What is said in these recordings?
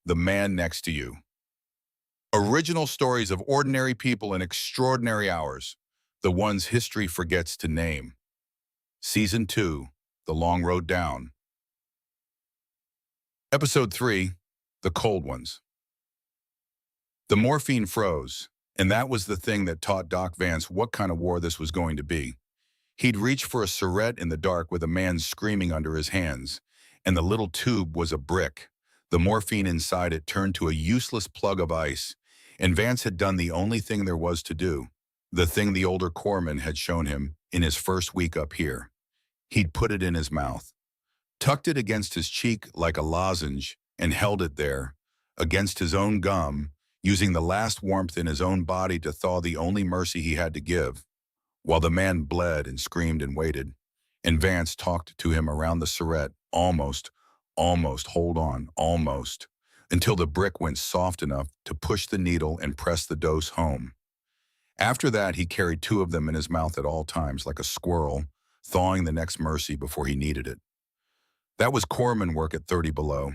The Man Next to You. Original stories of ordinary people in extraordinary hours, the ones history forgets to name. Season 2, The Long Road Down. Episode 3, The Cold Ones. The morphine froze, and that was the thing that taught Doc Vance what kind of war this was going to be. He'd reach for a syringe in the dark with a man screaming under his hands, and the little tube was a brick. The morphine inside it turned to a useless plug of ice, and Vance had done the only thing there was to do, the thing the older corpsman had shown him in his first week up here. He'd put it in his mouth, tucked it against his cheek like a lozenge, and held it there, against his own gum, using the last warmth in his own body to thaw the only mercy he had to give, while the man bled and screamed and waited, and Vance talked to him around the syringe, almost, hold on, almost, until the brick went soft enough to push the needle and press the dose home. After that, he carried 2 of them in his mouth at all times like a squirrel, thawing the next mercy before he needed it. That was corpsman work at 30 below.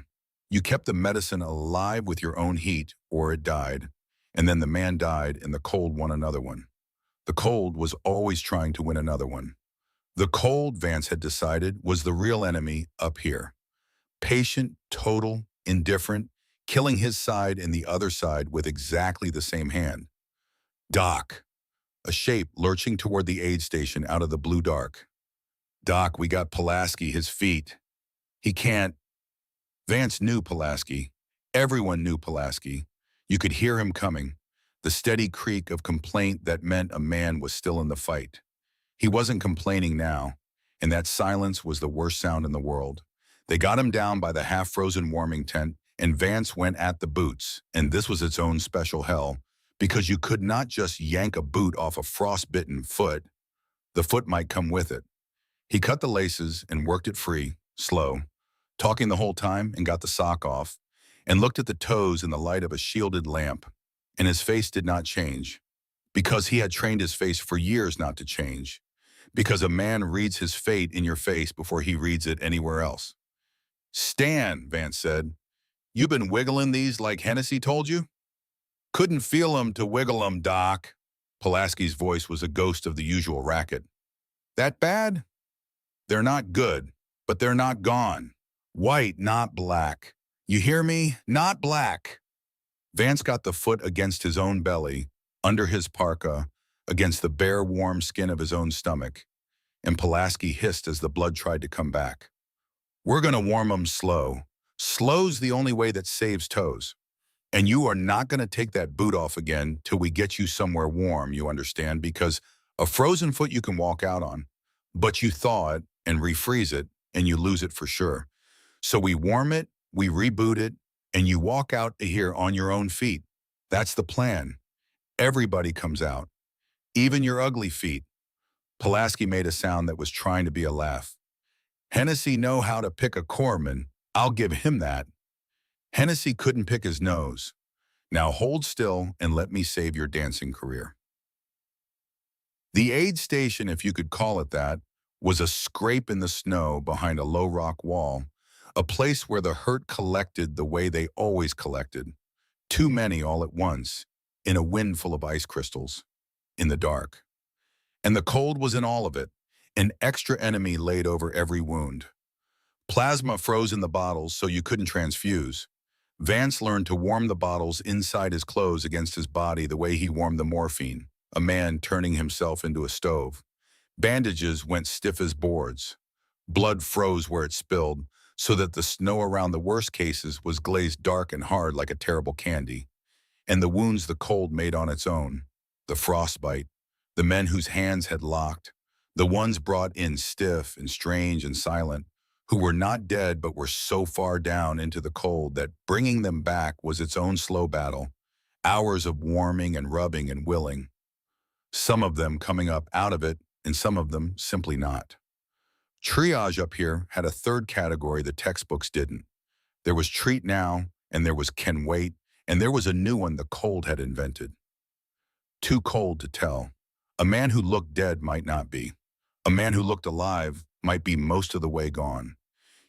You kept the medicine alive with your own heat, or it died, and then the man died and the cold won another one. The cold was always trying to win another one. The cold, Vance had decided, was the real enemy up here. Patient, total, indifferent, killing his side and the other side with exactly the same hand. Doc, a shape lurching toward the aid station out of the blue dark. Doc, we got Pulaski, his feet. He can't. Vance knew Pulaski. Everyone knew Pulaski. You could hear him coming, the steady creak of complaint that meant a man was still in the fight. He wasn't complaining now, and that silence was the worst sound in the world. They got him down by the half-frozen warming tent, and Vance went at the boots, and this was its own special hell, because you could not just yank a boot off a frostbitten foot. The foot might come with it. He cut the laces and worked it free, slow, talking the whole time, and got the sock off, and looked at the toes in the light of a shielded lamp, and his face did not change, because he had trained his face for years not to change, because a man reads his fate in your face before he reads it anywhere else. "Stan," Vance said, "you been wiggling these like Hennessy told you?" "Couldn't feel 'em to wiggle 'em, Doc." Pulaski's voice was a ghost of the usual racket. "That bad?" "They're not good, but they're not gone. White, not black. You hear me? Not black." Vance got the foot against his own belly, under his parka, against the bare warm skin of his own stomach, and Pulaski hissed as the blood tried to come back. "We're gonna warm 'em slow. Slow's the only way that saves toes. And you are not gonna take that boot off again till we get you somewhere warm, you understand, because a frozen foot you can walk out on, but you thaw it and refreeze it, and you lose it for sure. So we warm it, we reboot it, and you walk out of here on your own feet. That's the plan. Everybody comes out, even your ugly feet." Pulaski made a sound that was trying to be a laugh. "Hennessy know how to pick a corpsman. I'll give him that." Hennessy couldn't pick his nose. Now hold still and let me save your dancing career. The aid station, if you could call it that, was a scrape in the snow behind a low rock wall, a place where the hurt collected the way they always collected, too many all at once, in a wind full of ice crystals, in the dark. And the cold was in all of it, an extra enemy laid over every wound. Plasma froze in the bottles so you couldn't transfuse. Vance learned to warm the bottles inside his clothes against his body the way he warmed the morphine, a man turning himself into a stove. Bandages went stiff as boards. Blood froze where it spilled, so that the snow around the worst cases was glazed dark and hard like a terrible candy. And the wounds the cold made on its own, the frostbite, the men whose hands had locked, the ones brought in stiff and strange and silent, who were not dead but were so far down into the cold that bringing them back was its own slow battle, hours of warming and rubbing and willing. Some of them coming up out of it, and some of them simply not. Triage up here had a third category the textbooks didn't. There was treat now, and there was can wait, and there was a new one the cold had invented. Too cold to tell. A man who looked dead might not be. A man who looked alive might be most of the way gone.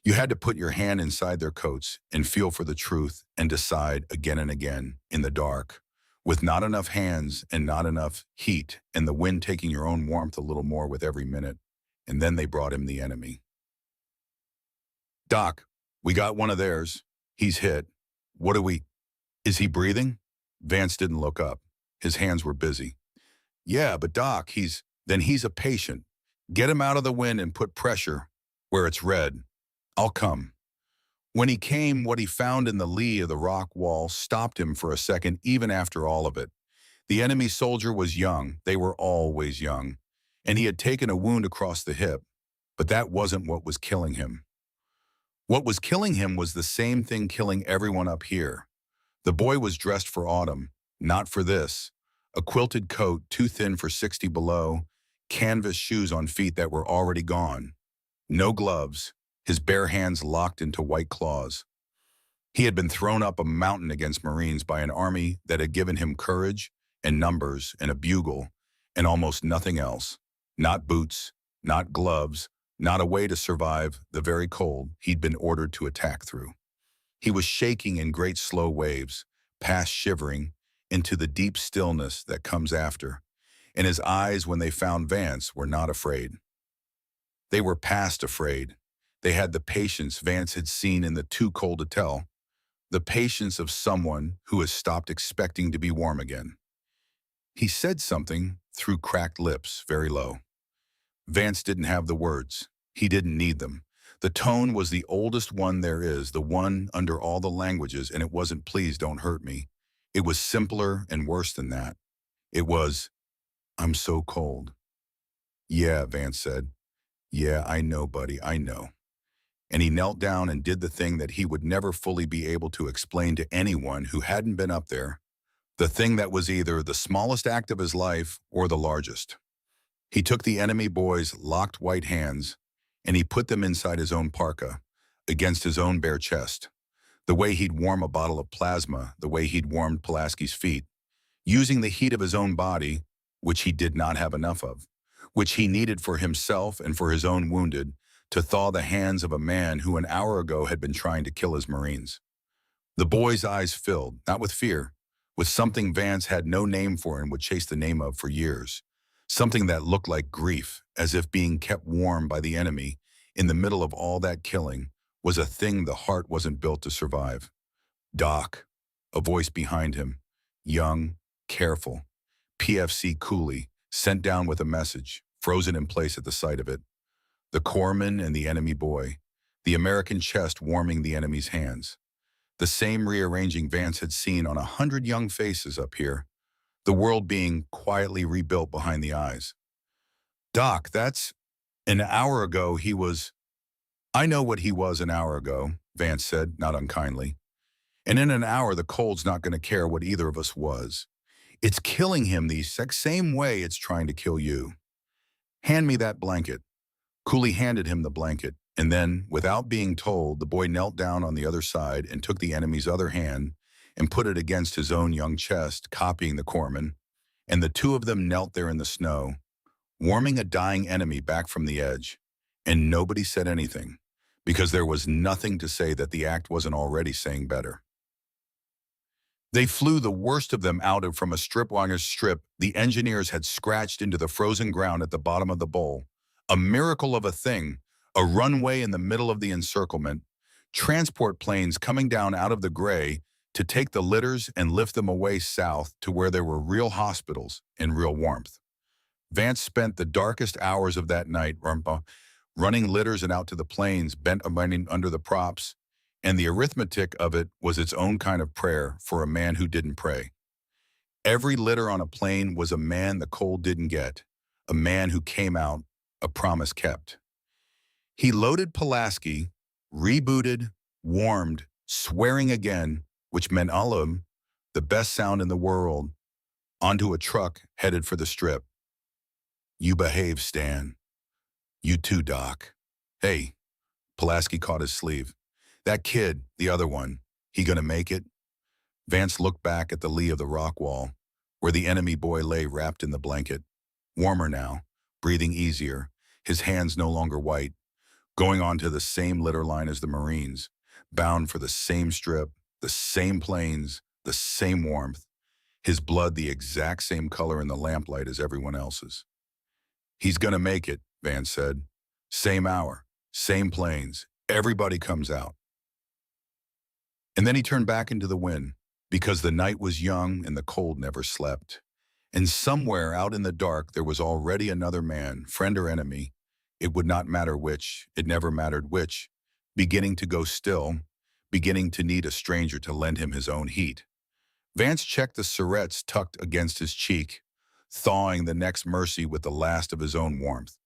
You had to put your hand inside their coats and feel for the truth and decide again and again in the dark, with not enough hands and not enough heat and the wind taking your own warmth a little more with every minute. And then they brought him the enemy. Doc, we got one of theirs. He's hit. What do we... Is he breathing? Vance didn't look up. His hands were busy. Yeah, but Doc, Then he's a patient. Get him out of the wind and put pressure where it's red. I'll come. When he came, what he found in the lee of the rock wall stopped him for a second, even after all of it. The enemy soldier was young. They were always young. And he had taken a wound across the hip. But that wasn't what was killing him. What was killing him was the same thing killing everyone up here. The boy was dressed for autumn, not for this. A quilted coat too thin for 60 below, canvas shoes on feet that were already gone. No gloves, his bare hands locked into white claws. He had been thrown up a mountain against Marines by an army that had given him courage and numbers and a bugle and almost nothing else. Not boots, not gloves, not a way to survive the very cold he'd been ordered to attack through. He was shaking in great slow waves, past shivering, into the deep stillness that comes after, and his eyes, when they found Vance, were not afraid. They were past afraid. They had the patience Vance had seen in the Too Cold to Tell, the patience of someone who has stopped expecting to be warm again. He said something through cracked lips, very low. Vance didn't have the words. He didn't need them. The tone was the oldest one there is, the one under all the languages, and it wasn't "please don't hurt me." It was simpler and worse than that. It was, "I'm so cold." "Yeah," Vance said. "Yeah, I know, buddy, I know." And he knelt down and did the thing that he would never fully be able to explain to anyone who hadn't been up there, the thing that was either the smallest act of his life or the largest. He took the enemy boy's locked white hands and he put them inside his own parka, against his own bare chest, the way he'd warm a bottle of plasma, the way he'd warmed Pulaski's feet, using the heat of his own body, which he did not have enough of, which he needed for himself and for his own wounded, to thaw the hands of a man who an hour ago had been trying to kill his Marines. The boy's eyes filled, not with fear, with something Vance had no name for and would chase the name of for years. Something that looked like grief, as if being kept warm by the enemy in the middle of all that killing was a thing the heart wasn't built to survive. "Doc," a voice behind him, young, careful, PFC coolie, sent down with a message, frozen in place at the sight of it. The corpsman and the enemy boy, the American chest warming the enemy's hands. The same rearranging Vance had seen on 100 young faces up here, the world being quietly rebuilt behind the eyes. "Doc, that's... An hour ago he was..." "I know what he was an hour ago," Vance said, not unkindly. "And in an hour the cold's not going to care what either of us was. It's killing him the same way it's trying to kill you. Hand me that blanket." Cooley handed him the blanket, and then, without being told, the boy knelt down on the other side and took the enemy's other hand and put it against his own young chest, copying the corpsman, and the two of them knelt there in the snow, warming a dying enemy back from the edge, and nobody said anything, because there was nothing to say that the act wasn't already saying better. They flew the worst of them out from a strip-wire strip the engineers had scratched into the frozen ground at the bottom of the bowl, a miracle of a thing, a runway in the middle of the encirclement, transport planes coming down out of the gray to take the litters and lift them away south to where there were real hospitals and real warmth. Vance spent the darkest hours of that night running litters and out to the planes, bent under the props, and the arithmetic of it was its own kind of prayer for a man who didn't pray. Every litter on a plane was a man the cold didn't get, a man who came out, a promise kept. He loaded Pulaski, rebooted, warmed, swearing again, which meant Alam, the best sound in the world, onto a truck headed for the strip. "You behave, Stan." "You too, Doc." "Hey," Pulaski caught his sleeve. "That kid, the other one, he gonna make it?" Vance looked back at the lee of the rock wall, where the enemy boy lay wrapped in the blanket, warmer now, breathing easier, his hands no longer white, going on to the same litter line as the Marines, bound for the same strip, the same planes, the same warmth, his blood the exact same color in the lamplight as everyone else's. "He's gonna make it," Vance said. "Same hour, same planes, everybody comes out." And then he turned back into the wind, because the night was young and the cold never slept. And somewhere out in the dark there was already another man, friend or enemy, it would not matter which, it never mattered which, beginning to go still, beginning to need a stranger to lend him his own heat. Vance checked the syrettes tucked against his cheek, thawing the next mercy with the last of his own warmth.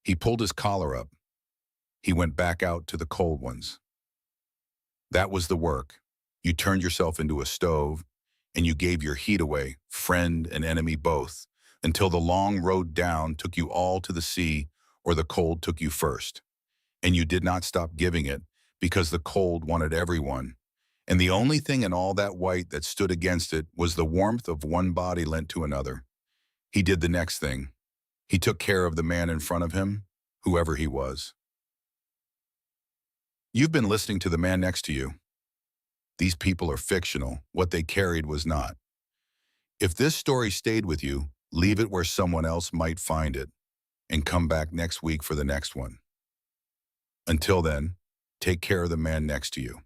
He pulled his collar up. He went back out to the cold ones. That was the work. You turned yourself into a stove, and you gave your heat away, friend and enemy both, until the long road down took you all to the sea, or the cold took you first. And you did not stop giving it, because the cold wanted everyone. And the only thing in all that white that stood against it was the warmth of one body lent to another. He did the next thing. He took care of the man in front of him, whoever he was. You've been listening to The Man Next to You. These people are fictional. What they carried was not. If this story stayed with you, leave it where someone else might find it, and come back next week for the next one. Until then, take care of the man next to you.